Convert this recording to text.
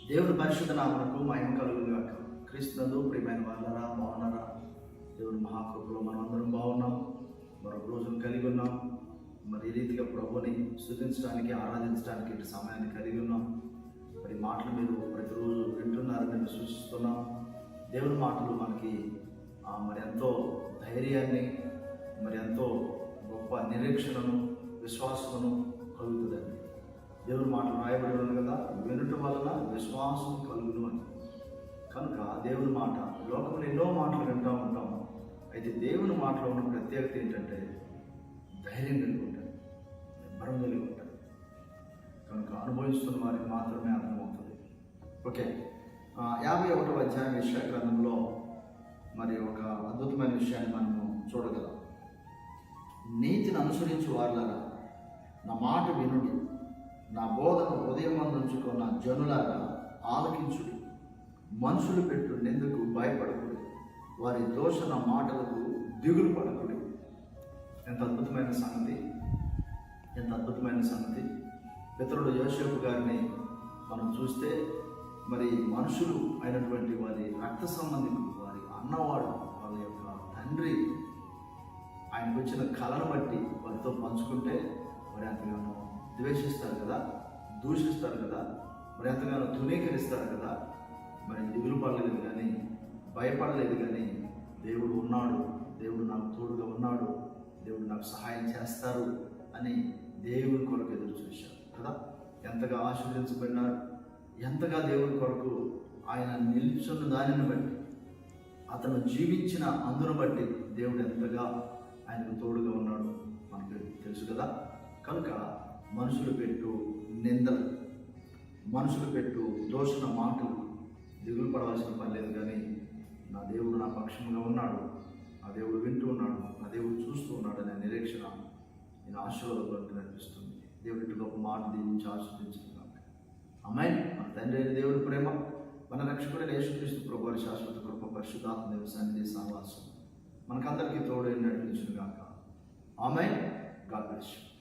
దేవుని పరిశుద్ధ నామమునకు మహిమ కలుగును గాక. క్రీస్తునందు ప్రియమైన వాళ్ళరా, బాగున్నారా? దేవుని మహాకృపలో మనం అందరం బాగున్నాం. మరొక రోజును కలిగి ఉన్నాం. మరి ఈ రీతిగా ప్రభుని స్తుతించడానికి, ఆరాధించడానికి ఇటు సమయాన్ని కలిగి ఉన్నాం. మరి మాటలు మీరు ప్రతిరోజు వింటున్నారని మేము సూచిస్తున్నాం. దేవుని మాటలు మనకి మరి ఎంతో ధైర్యాన్ని, మరి ఎంతో గొప్ప నిరీక్షణను, విశ్వాసమును కలుగుతుందండి. దేవుని మాటలు రాయబడి ఉంది కదా, వినటం వలన విశ్వాసం కలుగును అని. కనుక దేవుని మాట, లోకంలో ఎన్నో మాటలు వింటూ ఉంటాం. అయితే దేవుని మాటలో ఉన్న ప్రత్యేకత ఏంటంటే ధైర్యం కలిగి ఉంటుంది, నిబ్బరం కలిగి ఉంటుంది. కనుక అనుభవిస్తున్న వారికి మాత్రమే అర్థమవుతుంది. ఓకే, 51వ అధ్యాయం యెషయా గ్రంథంలో మరి ఒక అద్భుతమైన విషయాన్ని మనము చూడగలం. నీతిని అనుసరించు వారులారా, నా మాట వినుడి, నా బోధన హృదయం ఉంచుకున్న జనులారా ఆలకించుడి. మనుషులు పెట్టు నిందకు భయపడకుడి, వారి దోషణ మాటలకు దిగులు పడకుడి. ఎంత అద్భుతమైన సంగతి, ఎంత అద్భుతమైన సంగతి. పితరుడు యోసేపు గారిని మనం చూస్తే, మరి మనుషులు అయినటువంటి వారి రక్త సంబంధికులు, వారి అన్నవాడు, వాళ్ళ యొక్క తండ్రి ఆయనకు వచ్చిన కళను బట్టి వారితో పంచుకుంటే మరి ఎంతగానో ద్వేషిస్తారు కదా, దూషిస్తారు కదా, మరి ఎంతగానో తునీకరిస్తారు కదా. మరి దిగులు పడలేదు కానీ, భయపడలేదు కానీ, దేవుడు ఉన్నాడు, దేవుడు నాకు తోడుగా ఉన్నాడు, దేవుడు నాకు సహాయం చేస్తారు అని దేవుని కొరకు ఎదురు చూశారు కదా. ఎంతగా ఆశీర్వదించబడినారు, ఎంతగా దేవుని కొరకు ఆయన నిల్చున్న దానిని బట్టి, అతను జీవించిన అందును బట్టి దేవుడు ఎంతగా ఆయనకు తోడుగా ఉన్నాడు మనకు తెలుసు కదా. కనుక మనుషులు పెట్టు నిందలు, మనుషులు పెట్టు దోషణ మాటలు దిగులు పడవలసిన పని లేదు. కానీ నా దేవుడు నా పక్షంగా ఉన్నాడు, నా దేవుడు వింటూ ఉన్నాడు, నా దేవుడు చూస్తూ ఉన్నాడు అనే నిరీక్షణ నేను ఆశీర్వాదపడుతూ అనిపిస్తుంది. దేవుడి గొప్ప మాట దీవించి ఆశీర్వదించుకున్నాను. ఆమేన్. మన తండ్రి అయిన దేవుడి ప్రేమ, మన రక్షకుడైన యేసుక్రీస్తు ప్రభువారి శాశ్వత కృప, పరిశుద్ధాత్మ దేవుని సన్నిధి సహవాసం మనకందరికీ తోడై నడిపించును గాక. ఆమేన్. God bless you.